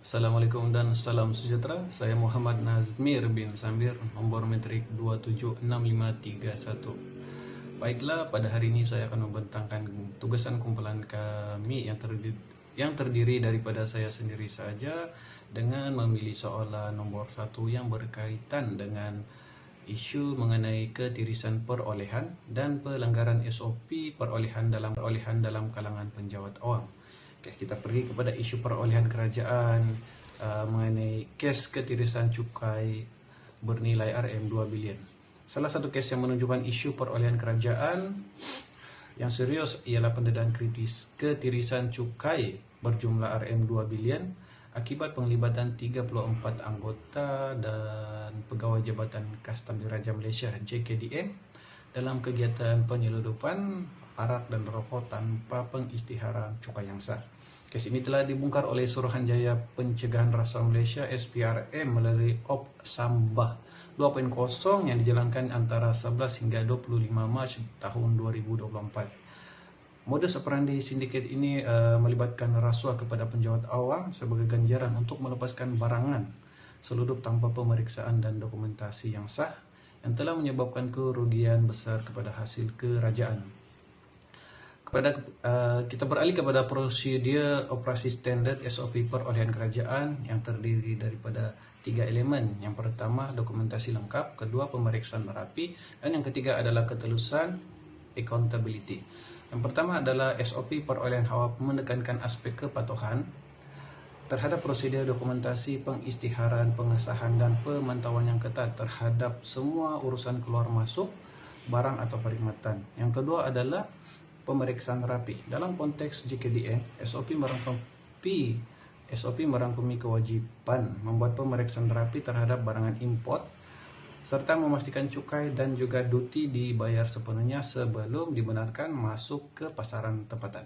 Assalamualaikum dan salam sejahtera. Saya Muhammad Nazmir bin Samir, nomor metrik 2765311. Baiklah, pada hari ini saya akan membentangkan tugasan kumpulan kami yang terdiri daripada saya sendiri saja dengan memilih soalan nomor 1 yang berkaitan dengan isu mengenai ketirisan perolehan dan pelanggaran SOP perolehan dalam kalangan penjawat awam. Okay, kita pergi kepada isu perolehan kerajaan mengenai kes ketirisan cukai bernilai RM2 bilion. Salah satu kes yang menunjukkan isu perolehan kerajaan yang serius ialah pendedahan kritis ketirisan cukai berjumlah RM2 bilion akibat penglibatan 34 anggota dan pegawai Jabatan Kastam Diraja Malaysia JKDM dalam kegiatan penyeludupan arak dan rokok tanpa pengisytiharan cukai yang sah. Kes ini telah dibongkar oleh Suruhanjaya Pencegahan Rasuah Malaysia SPRM melalui Op Sambah 2.0 yang dijalankan antara 11 hingga 25 Mac tahun 2024. Modus operandi sindiket ini melibatkan rasuah kepada penjawat awam sebagai ganjaran untuk melepaskan barangan seludup tanpa pemeriksaan dan dokumentasi yang sah yang telah menyebabkan kerugian besar kepada hasil kerajaan. Kita beralih kepada prosedur operasi standard SOP perolehan kerajaan yang terdiri daripada 3 elemen. Yang pertama, dokumentasi lengkap, kedua, pemeriksaan rapi, dan yang ketiga adalah ketelusan accountability. Yang pertama adalah SOP perolehan awam menekankan aspek kepatuhan terhadap prosedur dokumentasi, pengisytiharan, pengesahan, dan pemantauan yang ketat terhadap semua urusan keluar masuk barang atau perkhidmatan. Yang kedua adalah pemeriksaan rapi. Dalam konteks JKDM, SOP merangkumi kewajiban membuat pemeriksaan rapi terhadap barangan import serta memastikan cukai dan juga duty dibayar sepenuhnya sebelum dibenarkan masuk ke pasaran tempatan.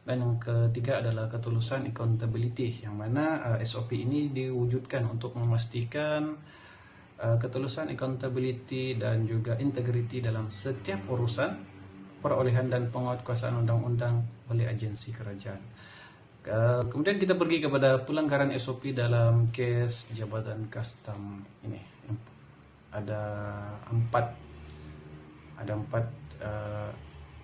Dan yang ketiga adalah ketulusan accountability, yang mana SOP ini diwujudkan untuk memastikan ketulusan accountability dan juga integriti dalam setiap urusan perolehan dan penguatkuasaan undang-undang oleh agensi kerajaan. Kemudian kita pergi kepada pelanggaran SOP dalam kes Jabatan Kastam ini. Ada empat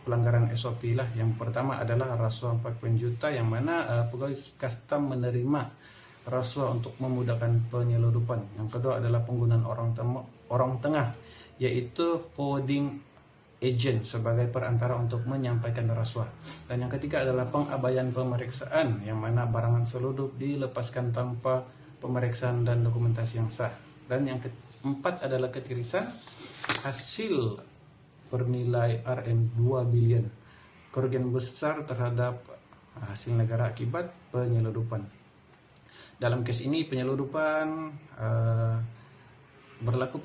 pelanggaran SOP lah. Yang pertama adalah rasuah 40 juta, yang mana pegawai Kastam menerima rasuah untuk memudahkan penyeludupan. Yang kedua adalah penggunaan orang tengah, yaitu forwarding agent sebagai perantara untuk menyampaikan rasuah. Dan yang ketiga adalah pengabaian pemeriksaan, yang mana barangan seludup dilepaskan tanpa pemeriksaan dan dokumentasi yang sah. Dan yang keempat adalah ketirisan hasil bernilai RM2 bilion, kerugian besar terhadap hasil negara akibat penyeludupan. Dalam kes ini penyeludupan berlaku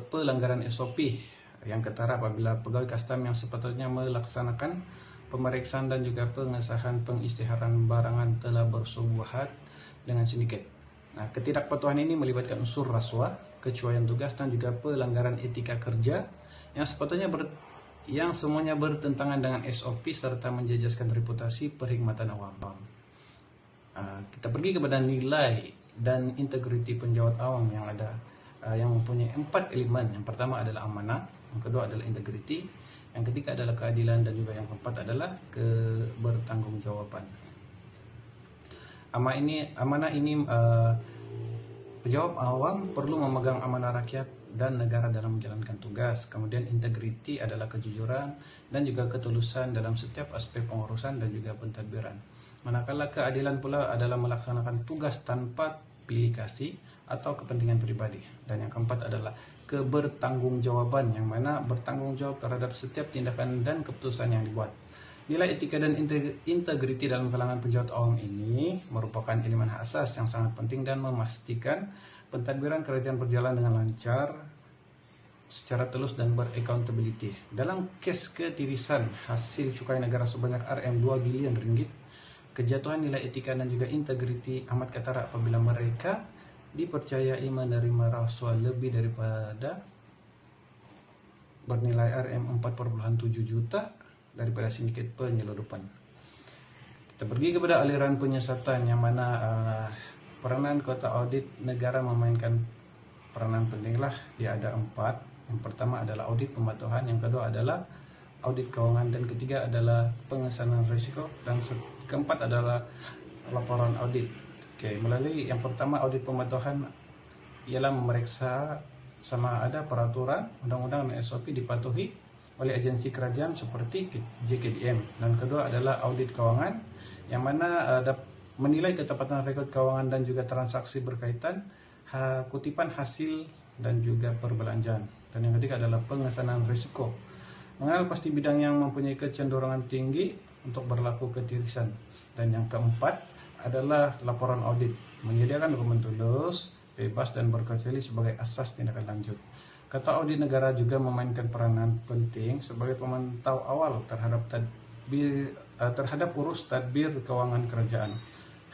pelanggaran SOP yang ketara apabila pegawai kastam yang sepatutnya melaksanakan pemeriksaan dan juga pengesahan pengisytiharan barangan telah bersubuhat dengan sindiket. Nah, ketidakpatuhan ini melibatkan unsur rasuah, kecuaian tugas, dan juga pelanggaran etika kerja yang semuanya bertentangan dengan SOP serta menjejaskan reputasi perkhidmatan awam. Kita pergi kepada nilai dan integriti penjawat awam yang mempunyai 4 elemen. Yang pertama adalah amanah, yang kedua adalah integriti, yang ketiga adalah keadilan, dan juga yang keempat adalah kebertanggungjawaban. Amanah ini pejabat awam perlu memegang amanah rakyat dan negara dalam menjalankan tugas. Kemudian integriti adalah kejujuran dan juga ketulusan dalam setiap aspek pengurusan dan juga pentadbiran. Manakala keadilan pula adalah melaksanakan tugas tanpa pilih kasih atau kepentingan pribadi. Dan yang keempat adalah kebertanggungjawaban, yang mana bertanggung jawab terhadap setiap tindakan dan keputusan yang dibuat. Nilai etika dan integriti dalam kalangan penjawat awam ini merupakan elemen asas yang sangat penting dan memastikan pentadbiran kerajaan berjalan dengan lancar, secara telus dan beraccountability. Dalam kes ketirisan hasil cukai negara sebanyak RM2 bilion ringgit, kejatuhan nilai etika dan juga integriti amat ketara apabila mereka dipercayai menerima rasuah lebih daripada bernilai RM4,7 juta daripada sindiket penyeludupan. Kita pergi kepada aliran penyesatan, yang mana peranan kota audit negara memainkan peranan penting lah. Dia ada 4. Yang pertama adalah audit pematuhan, yang kedua adalah audit keuangan, dan ketiga adalah pengesahan risiko, dan keempat adalah laporan audit. Oke, melalui yang pertama audit pematuhan ialah memeriksa sama ada peraturan, undang-undang dan SOP dipatuhi oleh agensi kerajaan seperti JKDM. Dan kedua adalah audit keuangan, yang mana menilai ketepatan rekod keuangan dan juga transaksi berkaitan, kutipan hasil dan juga perbelanjaan. Dan yang ketiga adalah pengesahan risiko, mengenal pasti bidang yang mempunyai kecenderungan tinggi untuk berlaku ketirisan. Dan yang keempat adalah laporan audit, menyediakan dokumen tulus, bebas dan berkecuali sebagai asas tindakan lanjut. Kata audit negara juga memainkan peranan penting sebagai pemantau awal terhadap urus tadbir keuangan kerajaan.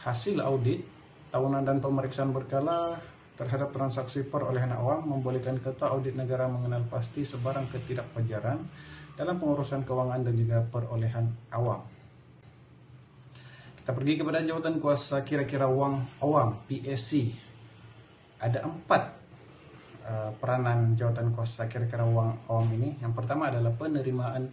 Hasil audit tahunan dan pemeriksaan berkala terhadap transaksi perolehan awam membolehkan ketua audit negara mengenal pasti sebarang ketidakwajaran dalam pengurusan keuangan dan juga perolehan awam. Kita pergi kepada jawatan kuasa kira-kira wang awam PSC. Ada 4 peranan jawatan kuasa kira-kira wang awam ini. Yang pertama adalah penerimaan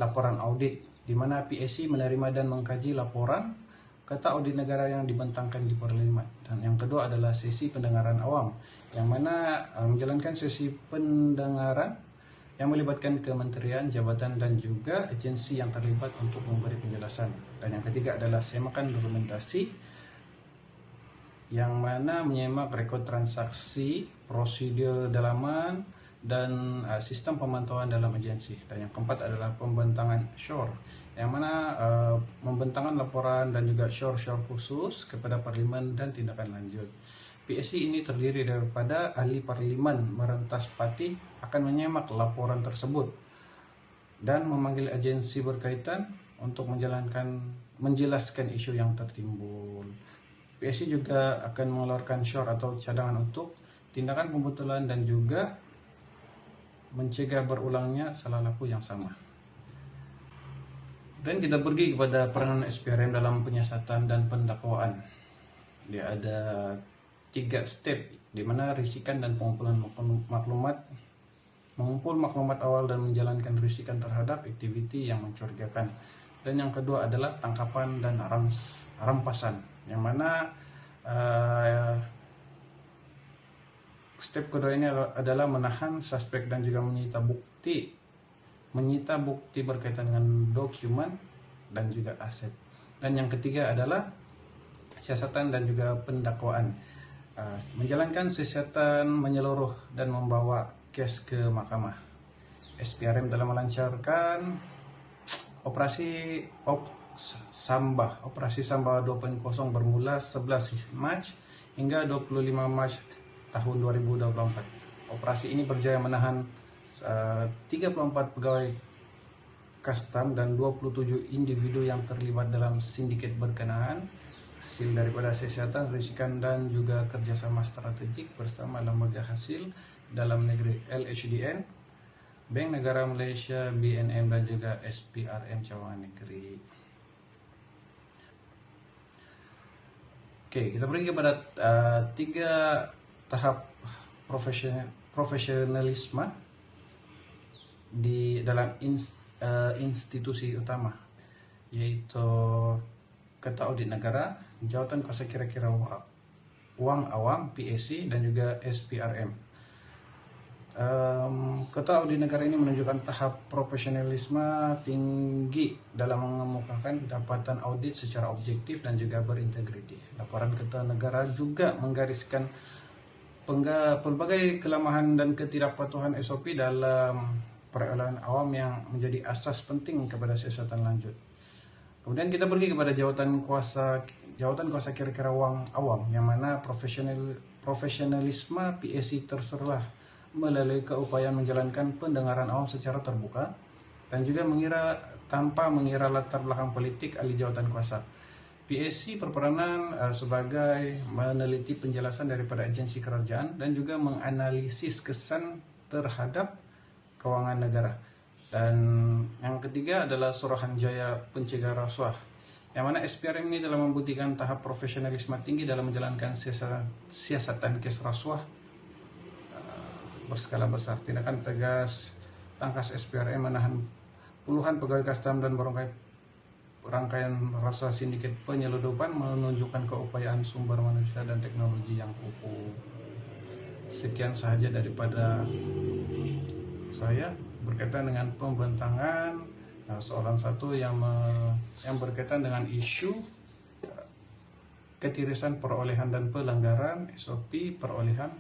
laporan audit, di mana PSC menerima dan mengkaji laporan kata audit negara yang dibentangkan di Parlimen. Dan yang kedua adalah sesi pendengaran awam, yang mana menjalankan sesi pendengaran yang melibatkan kementerian, jabatan dan juga agensi yang terlibat untuk memberi penjelasan. Dan yang ketiga adalah semakan dokumentasi, yang mana menyemak rekod transaksi, prosedur dalaman, dan sistem pemantauan dalam agensi. Dan yang keempat adalah pembentangan SURE, yang mana membentangkan laporan dan juga SURE khusus kepada Parlimen dan tindakan lanjut. PSC ini terdiri daripada ahli Parlimen merentas pati akan menyemak laporan tersebut dan memanggil agensi berkaitan untuk menjelaskan isu yang tertimbul. PSC juga akan mengeluarkan SURE atau cadangan untuk tindakan pembetulan dan juga mencegah berulangnya salah laku yang sama. Dan kita pergi kepada peranan SPRM dalam penyiasatan dan pendakwaan. Dia ada 3 step, di mana risikan dan pengumpulan maklumat, mengumpul maklumat awal dan menjalankan risikan terhadap aktiviti yang mencurigakan. Dan yang kedua adalah tangkapan dan rampasan, yang mana step kedua ini adalah menahan suspek dan juga menyita bukti berkaitan dengan dokumen dan juga aset. Dan yang ketiga adalah siasatan dan juga pendakwaan, menjalankan siasatan menyeluruh dan membawa kes ke mahkamah. SPRM dalam melancarkan operasi Samba 2.0 bermula 11 Mac hingga 25 Mac tahun 2024. Operasi ini berjaya menahan 34 pegawai custom dan 27 individu yang terlibat dalam sindiket berkenaan, hasil daripada siasatan, risikan dan juga kerjasama strategik bersama lembaga hasil dalam negeri LHDN, Bank Negara Malaysia, BNM dan juga SPRM cawangan negeri. Oke, kita pergi kepada 3 tahap profesionalisme di dalam institusi utama, yaitu Ketua Audit Negara, Jawatan Kuasa Kira-kira Wang Awam PSC dan juga SPRM. Ketua Audit Negara ini menunjukkan tahap profesionalisme tinggi dalam mengemukakan dapatan audit secara objektif dan juga berintegriti. Laporan Ketua Negara juga menggariskan pelbagai kelemahan dan ketidakpatuhan SOP dalam perolehan awam yang menjadi asas penting kepada siasatan lanjut. Kemudian kita pergi kepada jawatan kuasa kira-kira wang awam, yang mana profesionalisme PSC terserlah melalui keupayaan menjalankan pendengaran awam secara terbuka dan juga tanpa mengira latar belakang politik ahli jawatan kuasa. PSC berperanan sebagai meneliti penjelasan daripada agensi kerajaan dan juga menganalisis kesan terhadap keuangan negara. Dan yang ketiga adalah Suruhanjaya Pencegah Rasuah, Yang mana SPRM ini telah membuktikan tahap profesionalisme tinggi dalam menjalankan siasatan kes rasuah berskala besar. Tindakan tegas tangkas SPRM menahan puluhan pegawai custom dan rangkaian rasuah sindiket penyeludupan menunjukkan keupayaan sumber manusia dan teknologi yang kukuh. Sekian saja daripada saya berkaitan dengan pembentangan soalan satu yang berkaitan dengan isu ketirisan perolehan dan pelanggaran SOP perolehan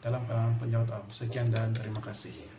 dalam kalangan penjawat awam. Sekian dan terima kasih.